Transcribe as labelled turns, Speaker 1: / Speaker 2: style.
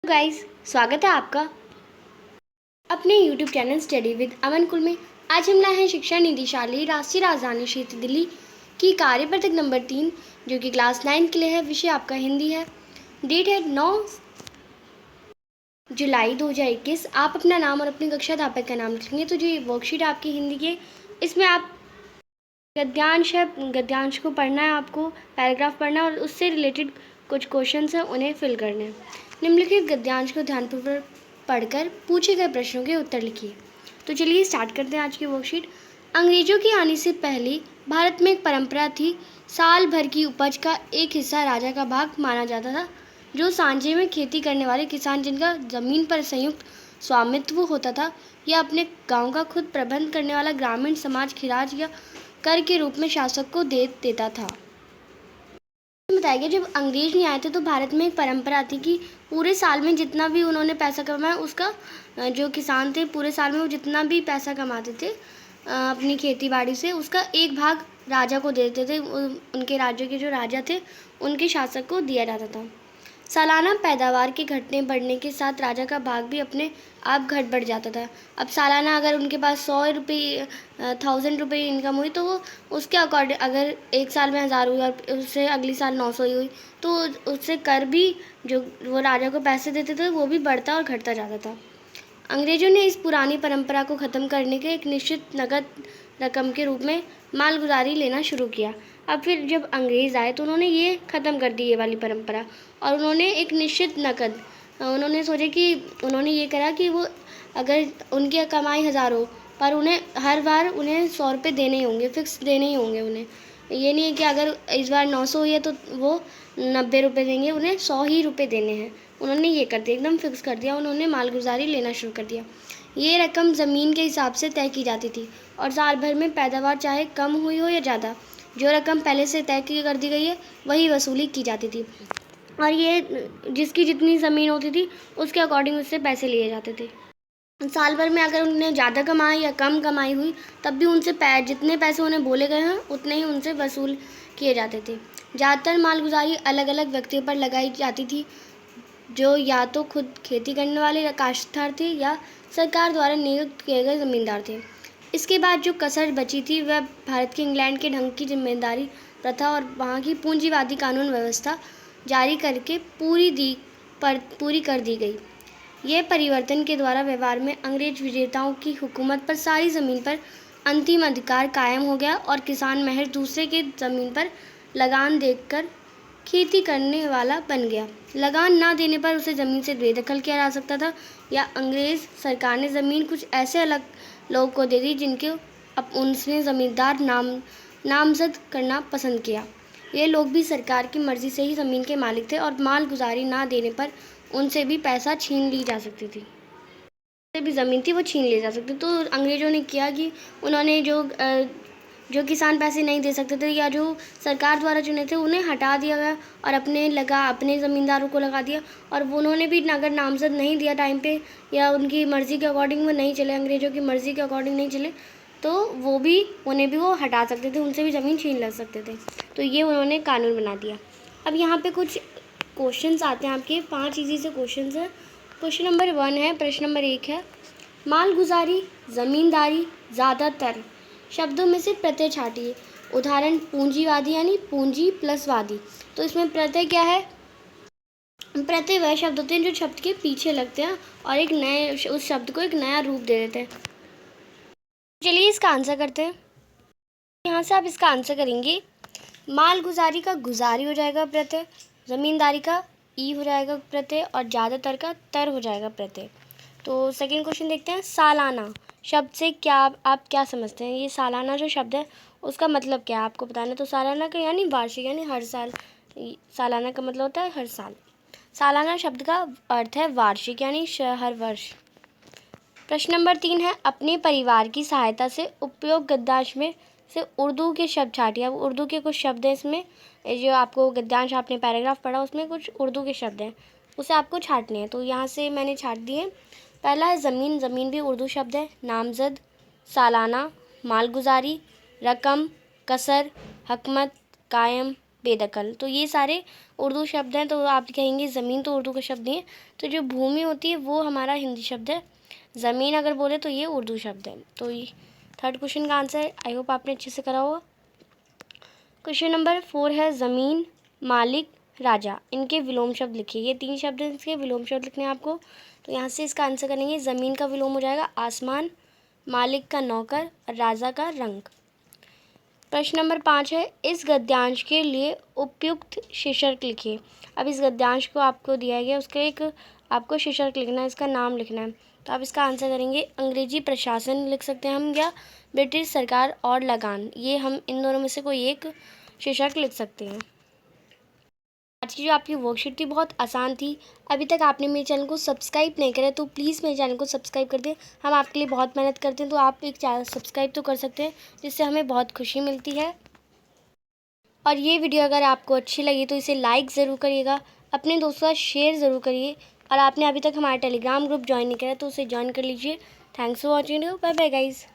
Speaker 1: Guys, स्वागत है आपका अपने YouTube चैनल स्टडी विद अमन कुल में। आज हम लाए हैं शिक्षा निदेशालय राष्ट्रीय राजधानी क्षेत्र दिल्ली की कार्य पत्रक नंबर 3 जो कि क्लास 9 के लिए है। विषय आपका हिंदी है। डेट है 9 जुलाई 2021। आप अपना नाम और अपनी कक्षा अध्यापक का नाम लिखेंगे। तो जो ये वर्कशीट आपकी हिंदी की, इसमें आप गद्यांश है, गद्यांश को पढ़ना है, आपको पैराग्राफ पढ़ना है और उससे रिलेटेड कुछ क्वेश्चंस हैं, उन्हें फिल करने हैं। निम्नलिखित गद्यांश को ध्यानपूर्वक पढ़कर पूछे गए प्रश्नों के उत्तर लिखिए। तो चलिए स्टार्ट करते हैं आज की वर्कशीट। अंग्रेजों के आने से पहले भारत में एक परंपरा थी। साल भर की उपज का एक हिस्सा राजा का भाग माना जाता था। जो सांझे में खेती करने वाले किसान, जिनका जमीन पर संयुक्त स्वामित्व होता था, या अपने गांव का खुद प्रबंध करने वाला ग्रामीण समाज खिराज या कर के रूप में शासक को दे देता था। बताया गया, जब अंग्रेज नहीं आए थे तो भारत में एक परंपरा थी कि पूरे साल में जितना भी उन्होंने पैसा कमाया, उसका जो किसान थे पूरे साल में वो जितना भी पैसा कमाते थे अपनी खेती बाड़ी से, उसका एक भाग राजा को दे देते थे। उनके राज्य के जो राजा थे उनके शासक को दिया जाता था। सालाना पैदावार के घटने बढ़ने के साथ राजा का भाग भी अपने आप घट बढ़ जाता था। अब सालाना अगर उनके पास 1000 रुपये इनकम हुई तो वो उसके अकॉर्डिंग, अगर एक साल में 1000 हुई और उससे अगली साल 900 ही हुई, तो उससे कर भी जो वो राजा को पैसे देते थे वो भी बढ़ता और घटता जाता था। अंग्रेजों ने इस पुरानी परंपरा को ख़त्म करने के एक निश्चित नगद रकम के रूप में मालगुजारी लेना शुरू किया। अब फिर जब अंग्रेज़ आए तो उन्होंने ये ख़त्म कर दी ये वाली परंपरा, और उन्होंने एक निश्चित नकद, उन्होंने सोचा कि उन्होंने ये करा कि वो अगर उनकी कमाई 1000 हो, पर उन्हें हर बार उन्हें 100 रुपये देने ही होंगे, फिक्स देने ही होंगे उन्हें। ये नहीं है कि अगर इस बार 900 हुई है तो वो 90 रुपये देंगे, उन्हें 100 ही रुपये देने हैं। उन्होंने ये कर दिया, एकदम फिक्स कर दिया। उन्होंने मालगुजारी लेना शुरू कर दिया। ये रकम ज़मीन के हिसाब से तय की जाती थी और साल भर में पैदावार चाहे कम हुई हो या ज़्यादा, जो रकम पहले से तय की कर दी गई है वही वसूली की जाती थी। और ये जिसकी जितनी ज़मीन होती थी उसके अकॉर्डिंग उससे पैसे लिए जाते थे। साल भर में अगर उन्हें ज़्यादा कमाई या कम कमाई हुई, तब भी उनसे जितने पैसे उन्हें बोले गए हैं उतने ही उनसे वसूल किए जाते थे। ज़्यादातर मालगुजारी अलग अलग व्यक्तियों पर लगाई जाती थी, जो या तो खुद खेती करने वाले काश्तकार थे या सरकार द्वारा नियुक्त किए गए ज़मींदार थे। इसके बाद जो कसर बची थी वह भारत के इंग्लैंड के ढंग की जिम्मेदारी प्रथा और वहाँ की पूंजीवादी कानून व्यवस्था जारी करके पूरी कर दी गई। यह परिवर्तन के द्वारा व्यवहार में अंग्रेज विजेताओं की हुकूमत पर सारी ज़मीन पर अंतिम अधिकार कायम हो गया और किसान महज दूसरे के ज़मीन पर लगान देकर खेती करने वाला बन गया। लगान ना देने पर उसे ज़मीन से बेदखल किया जा सकता था, या अंग्रेज़ सरकार ने ज़मीन कुछ ऐसे अलग लोगों को दे दी जिनके अब उनसे ज़मींदार नामजद करना पसंद किया। ये लोग भी सरकार की मर्ज़ी से ही ज़मीन के मालिक थे और मालगुजारी ना देने पर उनसे भी पैसा छीन ली जा सकती थी। भी ज़मीन थी वो छीन ली जा सकती। तो अंग्रेज़ों ने किया कि उन्होंने जो किसान पैसे नहीं दे सकते थे या जो सरकार द्वारा चुने थे उन्हें हटा दिया गया और अपने ज़मींदारों को लगा दिया। और वो उन्होंने भी अगर नामजद नहीं दिया टाइम पे, या उनकी मर्ज़ी के अकॉर्डिंग वो नहीं चले, अंग्रेज़ों की मर्ज़ी के अकॉर्डिंग नहीं चले, तो उन्हें भी वो हटा सकते थे, उनसे भी ज़मीन छीन ले सकते थे। तो ये उन्होंने कानून बना दिया। अब यहाँ पे कुछ क्वेश्चंस आते हैं आपके, 5 इजी से क्वेश्चंस हैं। क्वेश्चन नंबर 1 है, प्रश्न नंबर 1 है, मालगुजारी, ज़मींदारी, ज़्यादातर शब्दों में से प्रत्यय छाटिए। उदाहरण, पूंजीवादी यानी पूंजी प्लस वादी। तो इसमें प्रत्यय क्या है? प्रत्यय वह शब्द होते हैं जो शब्द के पीछे लगते हैं और उस शब्द को एक नया रूप दे देते हैं। चलिए इसका आंसर करते हैं। यहाँ से आप इसका आंसर करेंगे, मालगुजारी का गुजारी हो जाएगा प्रत्यय, ज़मींदारी का ई हो जाएगा प्रत्यय, और ज़्यादातर का तर हो जाएगा प्रत्यय। तो सेकंड क्वेश्चन देखते हैं, सालाना शब्द से क्या आप क्या समझते हैं? ये सालाना जो शब्द है उसका मतलब क्या है आपको बताना है। तो सालाना का यानी वार्षिक, यानी हर साल। सालाना का मतलब होता है हर साल। सालाना शब्द का अर्थ है वार्षिक, यानी हर वर्ष। प्रश्न नंबर 3 है, अपने परिवार की सहायता से उपयोग गद्यांश में से उर्दू के शब्द छाटिए। अब उर्दू के कुछ शब्द हैं इसमें, जो आपको गद्यांश आपने पैराग्राफ पढ़ा उसमें कुछ उर्दू के शब्द हैं, उसे आपको छाटने हैं। तो यहाँ से मैंने छाट दिए। पहला है ज़मीन, ज़मीन भी उर्दू शब्द है। नामज़द, सालाना, मालगुजारी, रकम, कसर, हकमत, कायम, बेदखल। तो ये सारे उर्दू शब्द हैं। तो आप कहेंगे ज़मीन तो उर्दू का शब्द नहीं है, तो जो भूमि होती है वो हमारा हिंदी शब्द है। ज़मीन अगर बोले तो ये उर्दू शब्द है। तो ये थर्ड क्वेश्चन का आंसर है। आई होप आपने अच्छे से करा होगा। क्वेश्चन नंबर 4 है ज़मीन, मालिक, राजा, इनके विलोम शब्द लिखिए। ये 3 शब्द हैं, इसके विलोम शब्द लिखने हैं आपको। तो यहाँ से इसका आंसर करेंगे। ज़मीन का विलोम हो जाएगा आसमान, मालिक का नौकर, राजा का रंग। प्रश्न नंबर 5 है इस गद्यांश के लिए उपयुक्त शीर्षक लिखिए। अब इस गद्यांश को आपको दिया गया, उसका एक आपको शीर्षक लिखना है, इसका नाम लिखना है। तो आप इसका आंसर करेंगे अंग्रेजी प्रशासन लिख सकते हैं हम, या ब्रिटिश सरकार और लगान। ये हम इन दोनों में से कोई एक शीर्षक लिख सकते हैं। आज की जो आपकी वर्कशीट थी बहुत आसान थी। अभी तक आपने मेरे चैनल को सब्सक्राइब नहीं करा तो प्लीज़ मेरे चैनल को सब्सक्राइब कर दें। हम आपके लिए बहुत मेहनत करते हैं, तो आप एक चैनल सब्सक्राइब तो कर सकते हैं, जिससे हमें बहुत खुशी मिलती है। और ये वीडियो अगर आपको अच्छी लगी तो इसे लाइक ज़रूर करिएगा, अपने दोस्तों के साथ शेयर ज़रूर करिए। और आपने अभी तक हमारा टेलीग्राम ग्रुप ज्वाइन नहीं करा तो उसे ज्वाइन कर लीजिए। Thanks for watching. Bye bye guys.